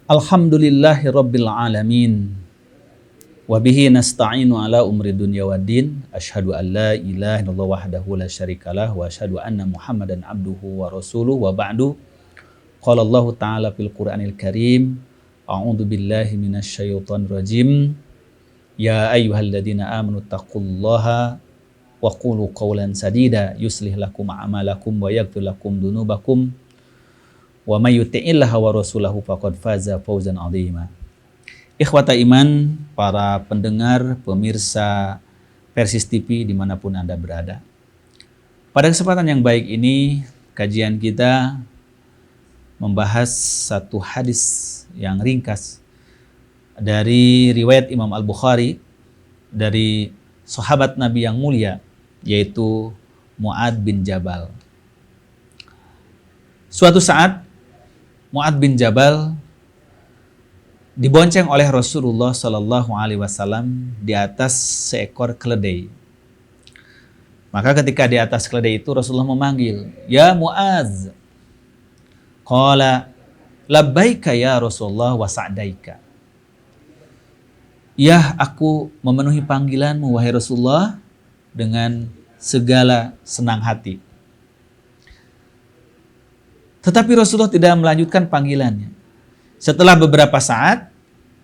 Alhamdulillahi rabbil alamin. Wa bihi nasta'inu ala umri dunya waddin. Asyhadu an la ilaha illallah wahdahu la syarikalah wa asyhadu anna Muhammadan abduhu wa rasuluhu wa ba'du. Qala Allah ta'ala fil Qur'anil Karim. A'udzu billahi minasyaitonir rajim. Ya ayyuhalladzina amanu taqullaha wa qulu qawlan sadida yuslih lakum a'malakum wa yaghfir lakum dzunubakum. Wa may yuti'illaha wa rasulahu faqad faza fawzan 'azima. Ikhwata iman, para pendengar, pemirsa Persis TV dimanapun Anda berada. Pada kesempatan yang baik ini, kajian kita membahas satu hadis yang ringkas dari riwayat Imam Al-Bukhari dari sahabat Nabi yang mulia, yaitu Mu'adz bin Jabal. Suatu saat Mu'adz bin Jabal dibonceng oleh Rasulullah Shallallahu Alaihi Wasallam di atas seekor keledai. Maka ketika di atas keledai itu Rasulullah memanggil, "Ya Mu'adz." Qala, "Labbaika ya Rasulullah wa sa'daika." Ya, aku memenuhi panggilanmu wahai Rasulullah dengan segala senang hati. Tetapi Rasulullah tidak melanjutkan panggilannya. Setelah beberapa saat,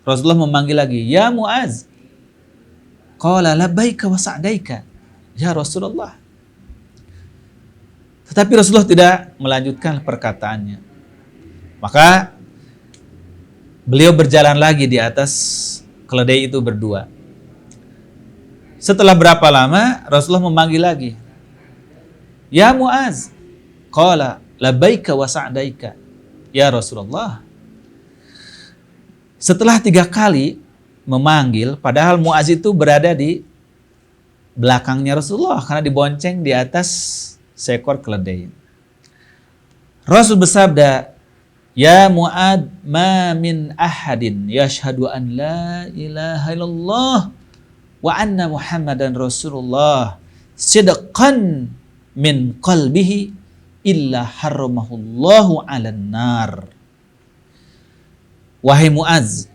Rasulullah memanggil lagi, "Ya Mu'adz." Qala labbaika wa sa'daika. Ya Rasulullah. Tetapi Rasulullah tidak melanjutkan perkataannya. Maka beliau berjalan lagi di atas keledai itu berdua. Setelah berapa lama, Rasulullah memanggil lagi, "Ya Mu'adz." Qala labbaika wa sa'daika. Ya Rasulullah. Setelah 3 kali memanggil, padahal Mu'adz itu berada di belakangnya Rasulullah karena dibonceng di atas seekor keledai. Rasul bersabda, "Ya Mu'adz, ma min ahadin yashhadu an la ilaha illallah wa anna Muhammadan Rasulullah sidqan min qalbihi illa harramahullahu 'alan nar." Wahai Mu'adz,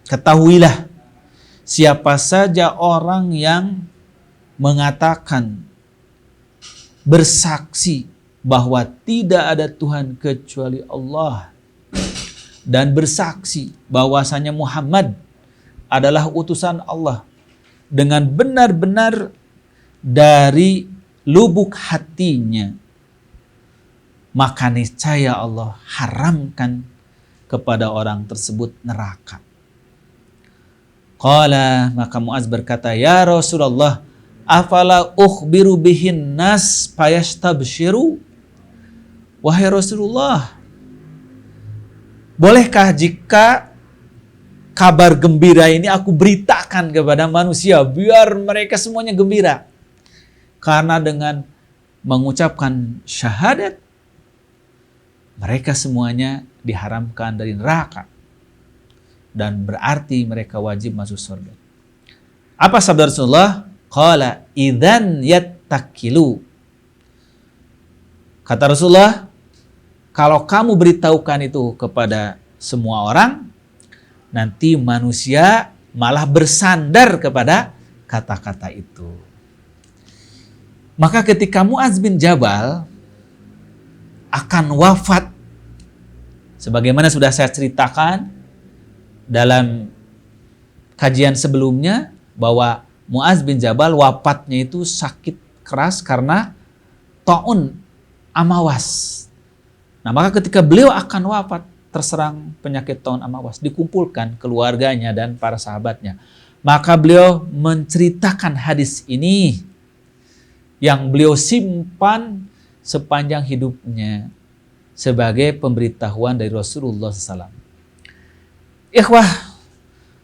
ketahuilah, siapa saja orang yang mengatakan, bersaksi bahwa tidak ada Tuhan kecuali Allah, dan bersaksi bahwasanya Muhammad adalah utusan Allah dengan benar-benar dari lubuk hatinya, maka niscaya Allah haramkan kepada orang tersebut neraka. Qala, maka Mu'adz berkata, "Ya Rasulullah, afala ukhbiru bihin nas fayastabshiru?" Wahai Rasulullah, bolehkah jika kabar gembira ini aku beritakan kepada manusia biar mereka semuanya gembira? Karena dengan mengucapkan syahadat, mereka semuanya diharamkan dari neraka dan berarti mereka wajib masuk surga. Apa sabda Rasulullah? Qala idzan yattakilu. Kata Rasulullah, kalau kamu beritahukan itu kepada semua orang, nanti manusia malah bersandar kepada kata-kata itu. Maka ketika Mu'adz bin Jabal akan wafat, sebagaimana sudah saya ceritakan dalam kajian sebelumnya, bahwa Mu'adz bin Jabal wafatnya itu sakit keras karena ta'un, amawas. Nah, maka ketika beliau akan wafat terserang penyakit ta'un amawas, dikumpulkan keluarganya dan para sahabatnya. Maka beliau menceritakan hadis ini yang beliau simpan sepanjang hidupnya sebagai pemberitahuan dari Rasulullah SAW. Ikhwah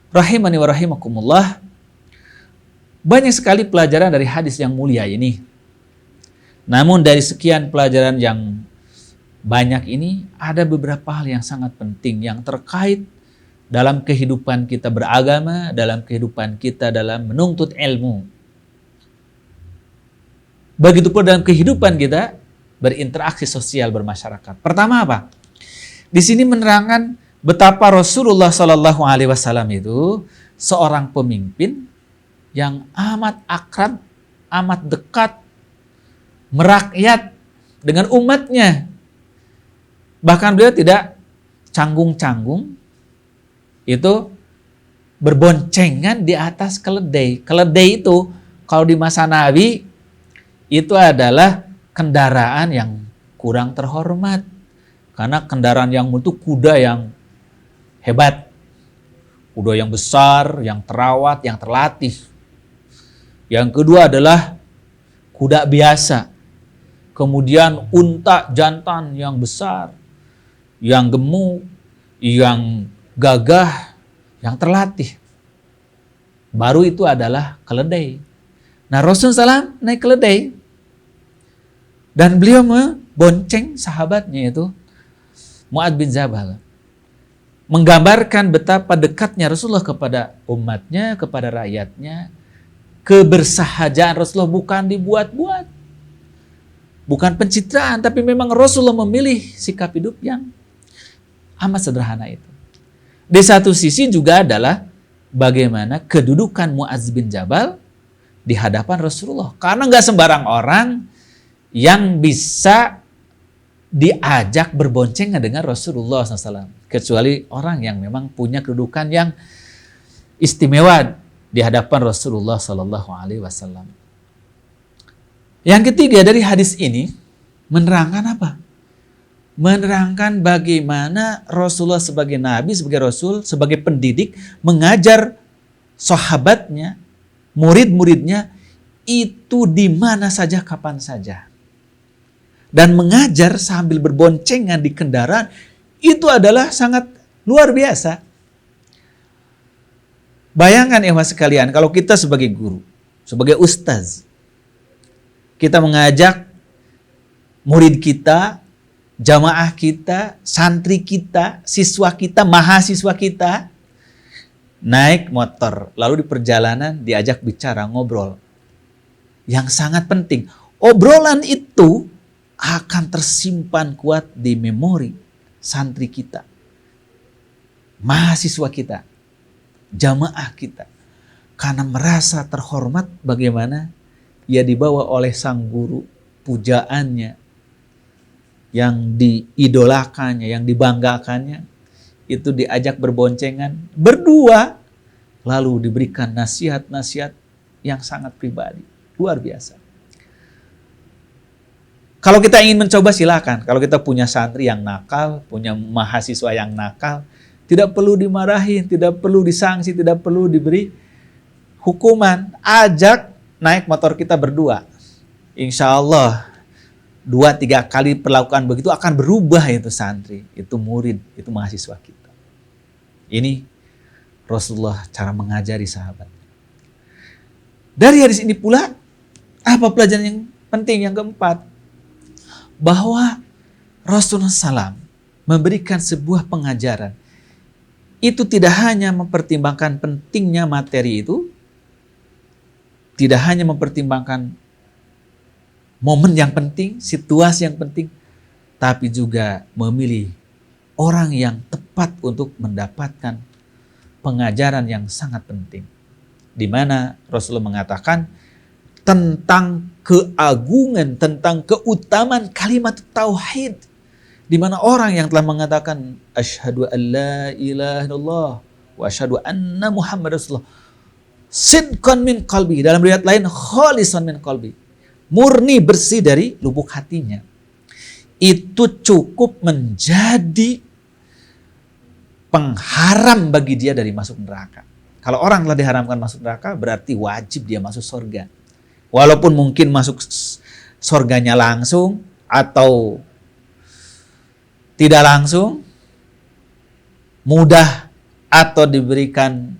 rahimani wa rahimakumullah, banyak sekali pelajaran dari hadis yang mulia ini. Namun dari sekian pelajaran yang banyak ini, ada beberapa hal yang sangat penting yang terkait dalam kehidupan kita beragama, dalam kehidupan kita dalam menuntut ilmu. Begitu pula dalam kehidupan kita berinteraksi sosial bermasyarakat. Pertama apa? Di sini menerangkan betapa Rasulullah Shallallahu Alaihi Wasallam itu seorang pemimpin yang amat akrab, amat dekat, merakyat dengan umatnya. Bahkan beliau tidak canggung-canggung, itu berboncengan di atas keledai. Keledai itu kalau di masa Nabi itu adalah kendaraan yang kurang terhormat. Karena kendaraan yang itu kuda yang hebat. Kuda yang besar, yang terawat, yang terlatih. Yang kedua adalah kuda biasa. Kemudian unta jantan yang besar, yang gemuk, yang gagah, yang terlatih. Baru itu adalah keledai. Nah, Rasulullah SAW naik keledai. Dan beliau membonceng sahabatnya itu Mu'adz bin Jabal. Menggambarkan betapa dekatnya Rasulullah kepada umatnya, kepada rakyatnya. Kebersahajaan Rasulullah bukan dibuat-buat. Bukan pencitraan, tapi memang Rasulullah memilih sikap hidup yang amat sederhana itu. Di satu sisi juga adalah bagaimana kedudukan Mu'adz bin Jabal di hadapan Rasulullah. Karena nggak sembarang orang yang bisa diajak berboncengan dengan Rasulullah SAW. Kecuali orang yang memang punya kedudukan yang istimewa di hadapan Rasulullah SAW. Yang ketiga dari hadis ini menerangkan apa? Menerangkan bagaimana Rasulullah sebagai Nabi, sebagai Rasul, sebagai pendidik mengajar sahabatnya, murid-muridnya itu di mana saja, kapan saja. Dan mengajar sambil berboncengan di kendaraan itu adalah sangat luar biasa. Bayangkan ya mas sekalian, kalau kita sebagai guru, sebagai ustaz, kita mengajak murid kita, jamaah kita, santri kita, siswa kita, mahasiswa kita naik motor, lalu di perjalanan diajak bicara, ngobrol. Yang sangat penting, obrolan itu akan tersimpan kuat di memori santri kita, mahasiswa kita, jamaah kita. Karena merasa terhormat bagaimana ia dibawa oleh sang guru, pujaannya, yang diidolakannya, yang dibanggakannya, itu diajak berboncengan, berdua, lalu diberikan nasihat-nasihat yang sangat pribadi, luar biasa. Kalau kita ingin mencoba silakan, kalau kita punya santri yang nakal, punya mahasiswa yang nakal, tidak perlu dimarahin, tidak perlu disangsi, tidak perlu diberi hukuman, ajak naik motor kita berdua. Insya Allah 2-3 kali perlakuan begitu akan berubah itu santri, itu murid, itu mahasiswa kita. Ini Rasulullah cara mengajari sahabat. Dari hadis ini pula, apa pelajaran yang penting yang keempat? Bahwa Rasulullah SAW memberikan sebuah pengajaran. Itu tidak hanya mempertimbangkan pentingnya materi itu, tidak hanya mempertimbangkan momen yang penting, situasi yang penting, tapi juga memilih orang yang tepat untuk mendapatkan pengajaran yang sangat penting. Di mana Rasulullah mengatakan tentang keagungan, tentang keutamaan kalimat tauhid. Di mana orang yang telah mengatakan asyhadu an la ilaha illallah wa asyhadu anna Muhammad Rasulullah sidqan min qalbi, dalam riwayat lain khalisan min qalbi, murni bersih dari lubuk hatinya, itu cukup menjadi pengharam bagi dia dari masuk neraka. Kalau orang telah diharamkan masuk neraka, berarti wajib dia masuk surga. Walaupun mungkin masuk surganya langsung atau tidak langsung, mudah atau diberikan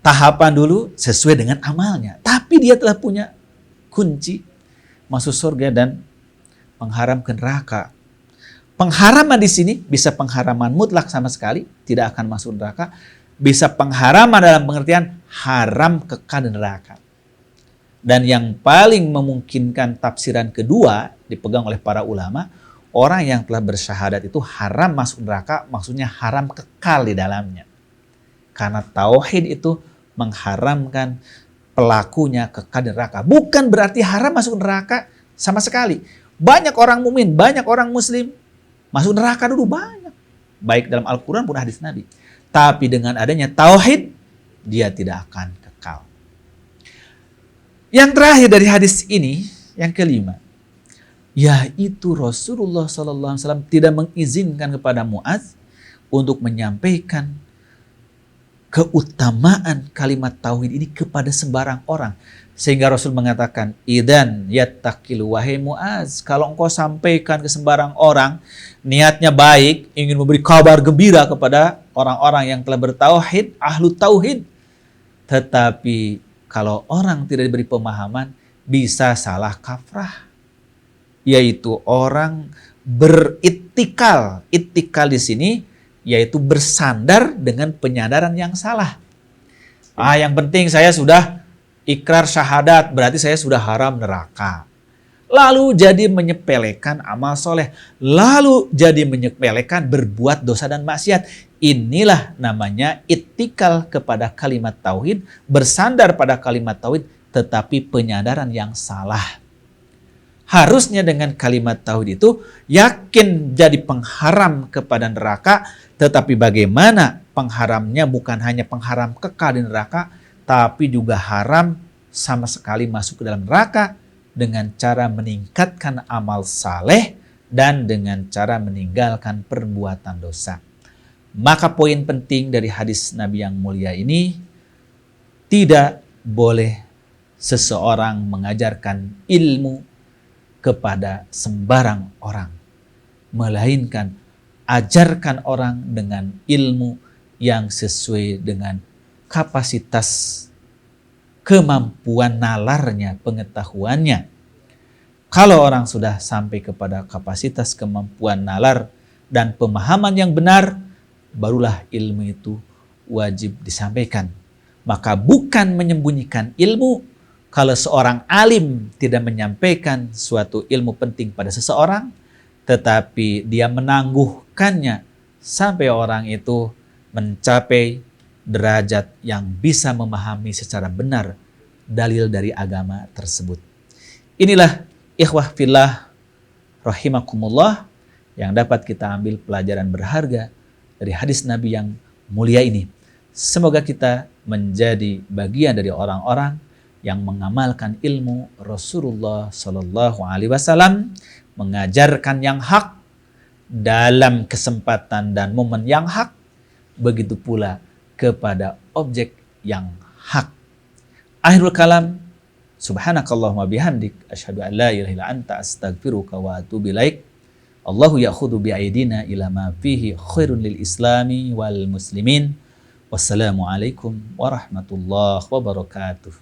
tahapan dulu sesuai dengan amalnya. Tapi dia telah punya kunci masuk surga dan mengharam ke neraka. Pengharaman di sini bisa pengharaman mutlak sama sekali, tidak akan masuk neraka. Bisa pengharaman dalam pengertian haram kekal di neraka. Dan yang paling memungkinkan tafsiran kedua dipegang oleh para ulama, orang yang telah bersyahadat itu haram masuk neraka, maksudnya haram kekal di dalamnya. Karena tauhid itu mengharamkan pelakunya kekal di neraka. Bukan berarti haram masuk neraka sama sekali. Banyak orang mukmin, banyak orang muslim masuk neraka dulu, banyak. Baik dalam Al-Quran pun hadis Nabi. Tapi dengan adanya tauhid, dia tidak akan kekal. Yang terakhir dari hadis ini, yang kelima, yaitu Rasulullah SAW tidak mengizinkan kepada Mu'adz untuk menyampaikan keutamaan kalimat tauhid ini kepada sembarang orang. Sehingga Rasul mengatakan, idan yattaqil wahai Mu'adz, kalau engkau sampaikan ke sembarang orang, niatnya baik, ingin memberi kabar gembira kepada orang-orang yang telah bertauhid, ahlu tauhid. Tetapi kalau orang tidak diberi pemahaman, bisa salah kaprah. Yaitu orang berittikal. Ittikal di sini yaitu bersandar dengan penyadaran yang salah. Yang penting saya sudah ikrar syahadat, berarti saya sudah haram neraka. Lalu jadi menyepelekan amal soleh. Lalu jadi menyepelekan berbuat dosa dan maksiat. Inilah namanya ittikal kepada kalimat tauhid, bersandar pada kalimat tauhid, tetapi penyadaran yang salah. Harusnya dengan kalimat tauhid itu yakin jadi pengharam kepada neraka, tetapi bagaimana pengharamnya bukan hanya pengharam kekal di neraka, tapi juga haram sama sekali masuk ke dalam neraka dengan cara meningkatkan amal saleh dan dengan cara meninggalkan perbuatan dosa. Maka poin penting dari hadis Nabi yang mulia ini, tidak boleh seseorang mengajarkan ilmu kepada sembarang orang, melainkan ajarkan orang dengan ilmu yang sesuai dengan kapasitas kemampuan nalarnya, pengetahuannya. Kalau orang sudah sampai kepada kapasitas kemampuan nalar dan pemahaman yang benar, barulah ilmu itu wajib disampaikan. Maka bukan menyembunyikan ilmu. Kalau seorang alim tidak menyampaikan suatu ilmu penting pada seseorang, tetapi dia menangguhkannya sampai orang itu mencapai derajat yang bisa memahami secara benar dalil dari agama tersebut. Inilah ikhwah fillah rahimakumullah yang dapat kita ambil pelajaran berharga dari hadis Nabi yang mulia ini. Semoga kita menjadi bagian dari orang-orang yang mengamalkan ilmu Rasulullah Sallallahu Alaihi Wasallam, mengajarkan yang hak dalam kesempatan dan momen yang hak, begitu pula kepada objek yang hak. Akhirul kalam, subhanakallahumma bihamdik, asyhadu an la ilaha illa anta, astaghfiruka wa atubu ilaik. Allahu ya'khudhu bi'aidina ila ma fihi khairun lil islami wal muslimin. Wassalamualaikum warahmatullahi wabarakatuh.